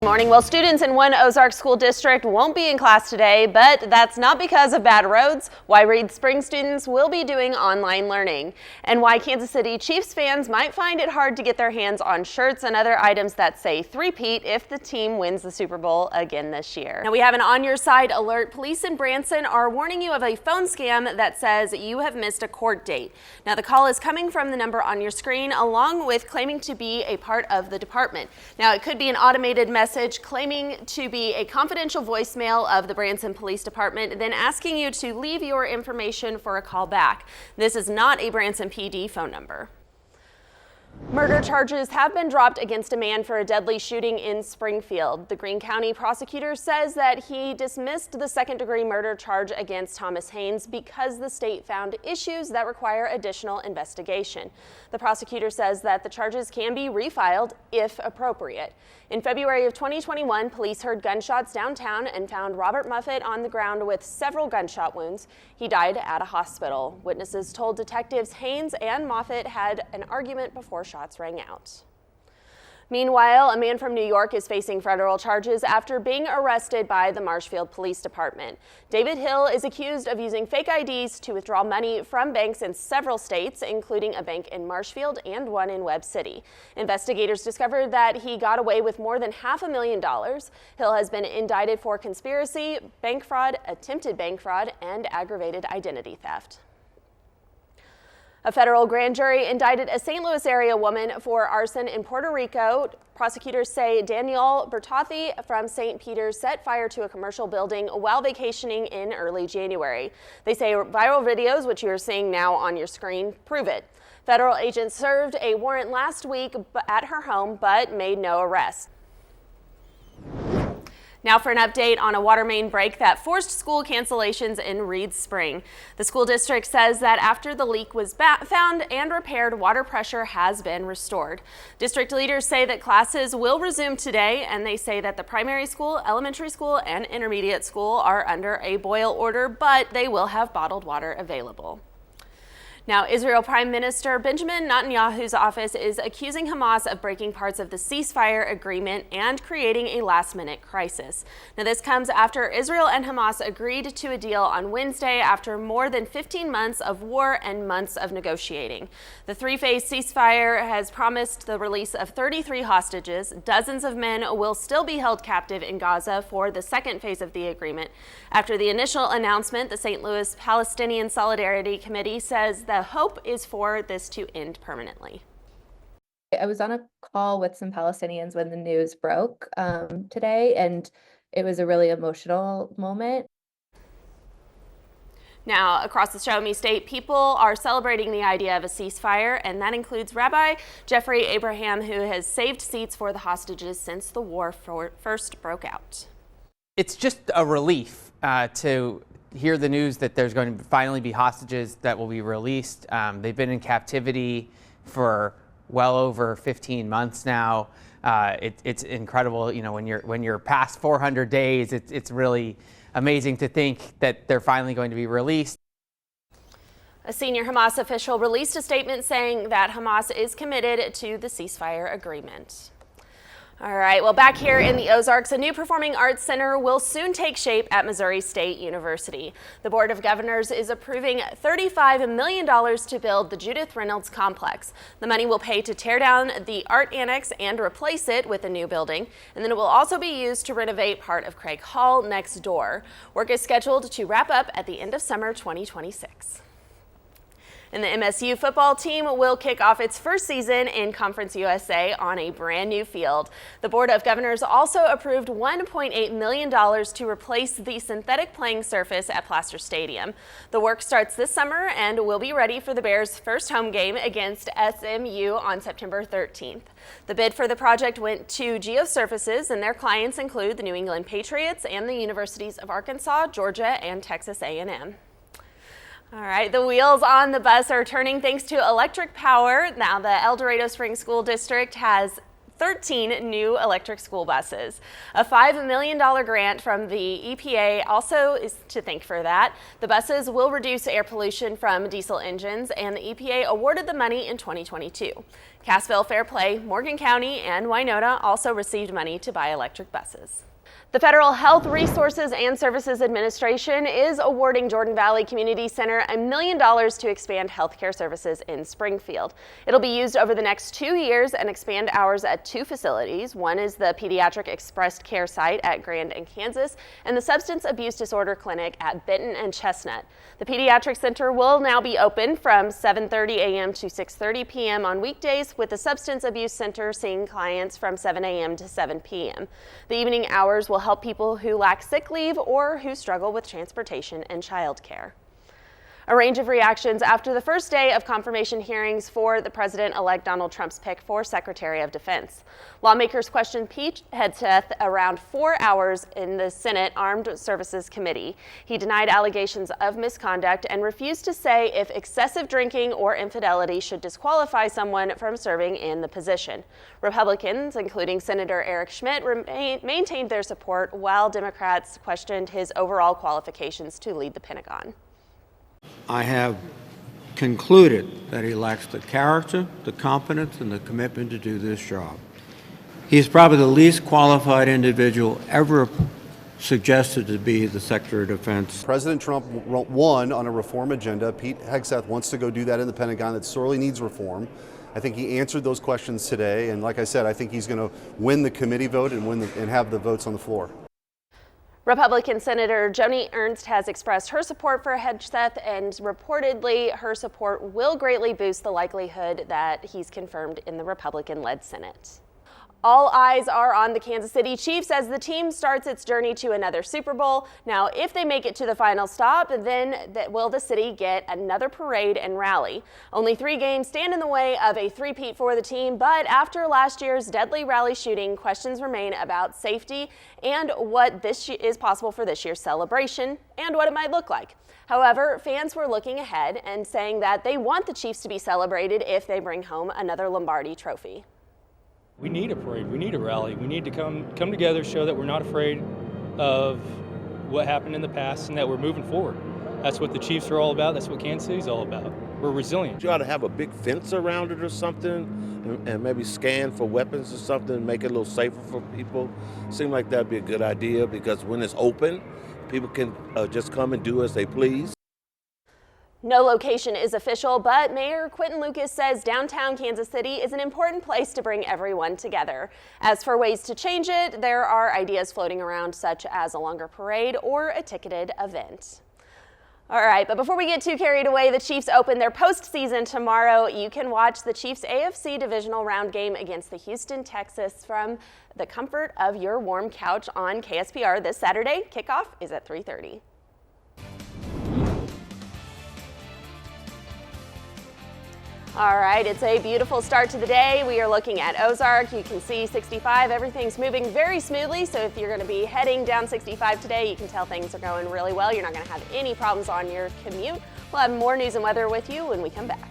Morning. Well, students in one Ozark school district won't be in class today, but that's not because of bad roads. Why Reed Spring students will be doing online learning, and why Kansas City Chiefs fans might find it hard to get their hands on shirts and other items that say three-peat if the team wins the Super Bowl again this year. Now we have an on your side alert. Police in Branson are warning you of a phone scam that says you have missed a court date. Now the call is coming from the number on your screen, along with claiming to be a part of the department. Now it could be an automated message claiming to be a confidential voicemail of the Branson Police Department, then asking you to leave your information for a call back. This is not a Branson PD phone number. Murder charges have been dropped against a man for a deadly shooting in Springfield. The Greene County prosecutor says that he dismissed the second-degree murder charge against Thomas Haynes because the state found issues that require additional investigation. The prosecutor says that the charges can be refiled if appropriate. In February of 2021, police heard gunshots downtown and found Robert Muffett on the ground with several gunshot wounds. He died at a hospital. Witnesses told detectives Haynes and Muffett had an argument before shots rang out. Meanwhile, a man from New York is facing federal charges after being arrested by the Marshfield Police Department. David Hill is accused of using fake IDs to withdraw money from banks in several states, including a bank in Marshfield and one in Webb City. Investigators discovered that he got away with more than $500,000. Hill has been indicted for conspiracy, bank fraud, attempted bank fraud, and aggravated identity theft. A federal grand jury indicted a St. Louis area woman for arson in Puerto Rico. Prosecutors say Danielle Bertozzi from St. Peter's set fire to a commercial building while vacationing in early January. They say viral videos, which you're seeing now on your screen, prove it. Federal agents served a warrant last week at her home but made no arrests. Now for an update on a water main break that forced school cancellations in Reed Spring. The school district says that after the leak was found and repaired, water pressure has been restored. District leaders say that classes will resume today, and they say that the primary school, elementary school, and intermediate school are under a boil order, but they will have bottled water available. Now, Israel Prime Minister Benjamin Netanyahu's office is accusing Hamas of breaking parts of the ceasefire agreement and creating a last-minute crisis. Now, this comes after Israel and Hamas agreed to a deal on Wednesday after more than 15 months of war and months of negotiating. The three-phase ceasefire has promised the release of 33 hostages. Dozens of men will still be held captive in Gaza for the second phase of the agreement. After the initial announcement, the St. Louis Palestinian Solidarity Committee says the hope is for this to end permanently. I was on a call with some Palestinians when the news broke today, and it was a really emotional moment. Now, across the Show Me State, people are celebrating the idea of a ceasefire, and that includes Rabbi Jeffrey Abraham, who has saved seats for the hostages since the war first broke out. It's just a relief to hear the news that there's going to finally be hostages that will be released. They've been in captivity for well over 15 months now. It's incredible, you know, when you're past 400 days, it's really amazing to think that they're finally going to be released. A senior Hamas official released a statement saying that Hamas is committed to the ceasefire agreement. All right, well, back here in the Ozarks, a new performing arts center will soon take shape at Missouri State University. The Board of Governors is approving $35 million to build the Judith Reynolds Complex. The money will pay to tear down the art annex and replace it with a new building, and then it will also be used to renovate part of Craig Hall next door. Work is scheduled to wrap up at the end of summer 2026. And the MSU football team will kick off its first season in Conference USA on a brand new field. The Board of Governors also approved $1.8 million to replace the synthetic playing surface at Plaster Stadium. The work starts this summer and will be ready for the Bears' first home game against SMU on September 13th. The bid for the project went to Geosurfaces, and their clients include the New England Patriots and the Universities of Arkansas, Georgia, and Texas A&M. All right, the wheels on the bus are turning thanks to electric power. Now, the El Dorado Springs School District has 13 new electric school buses. A $5 million grant from the EPA also is to thank for that. The buses will reduce air pollution from diesel engines, and the EPA awarded the money in 2022. Cassville, Fairplay, Morgan County, and Wynota also received money to buy electric buses. The Federal Health Resources and Services Administration is awarding Jordan Valley Community Center $1 million to expand healthcare services in Springfield. It'll be used over the next 2 years and expand hours at 2 facilities. One is the Pediatric Express Care site at Grand and Kansas, and the Substance Abuse Disorder Clinic at Benton and Chestnut. The Pediatric Center will now be open from 7:30 a.m. to 6:30 p.m. on weekdays, with the Substance Abuse Center seeing clients from 7 a.m. to 7 p.m. The evening hours will help people who lack sick leave or who struggle with transportation and childcare. A range of reactions after the first day of confirmation hearings for the President-elect Donald Trump's pick for Secretary of Defense. Lawmakers questioned Pete Hegseth around 4 hours in the Senate Armed Services Committee. He denied allegations of misconduct and refused to say if excessive drinking or infidelity should disqualify someone from serving in the position. Republicans, including Senator Eric Schmidt, maintained their support, while Democrats questioned his overall qualifications to lead the Pentagon. I have concluded that he lacks the character, the competence, and the commitment to do this job. He is probably the least qualified individual ever suggested to be the Secretary of Defense. President Trump won on a reform agenda. Pete Hegseth wants to go do that in the Pentagon that sorely needs reform. I think he answered those questions today, and like I said, I think he's going to win the committee vote and have the votes on the floor. Republican Senator Joni Ernst has expressed her support for Hegseth, and reportedly her support will greatly boost the likelihood that he's confirmed in the Republican-led Senate. All eyes are on the Kansas City Chiefs as the team starts its journey to another Super Bowl. Now, if they make it to the final stop, then will the city get another parade and rally? Only 3 games stand in the way of a three-peat for the team, but after last year's deadly rally shooting, questions remain about safety and what is possible for this year's celebration and what it might look like. However, fans were looking ahead and saying that they want the Chiefs to be celebrated if they bring home another Lombardi trophy. We need a parade, we need a rally, we need to come together, show that we're not afraid of what happened in the past and that we're moving forward. That's what the Chiefs are all about, that's what Kansas City's all about. We're resilient. You ought to have a big fence around it or something and maybe scan for weapons or something, make it a little safer for people. Seems like that'd be a good idea because when it's open, people can just come and do as they please. No location is official, but Mayor Quinton Lucas says downtown Kansas City is an important place to bring everyone together. As for ways to change it, there are ideas floating around, such as a longer parade or a ticketed event. All right, but before we get too carried away, the Chiefs open their postseason tomorrow. You can watch the Chiefs AFC divisional round game against the Houston Texans from the comfort of your warm couch on KSPR this Saturday. Kickoff is at 3:30. All right, it's a beautiful start to the day. We are looking at Ozark. You can see 65. Everything's moving very smoothly, so if you're going to be heading down 65 today, you can tell things are going really well. You're not going to have any problems on your commute. We'll have more news and weather with you when we come back.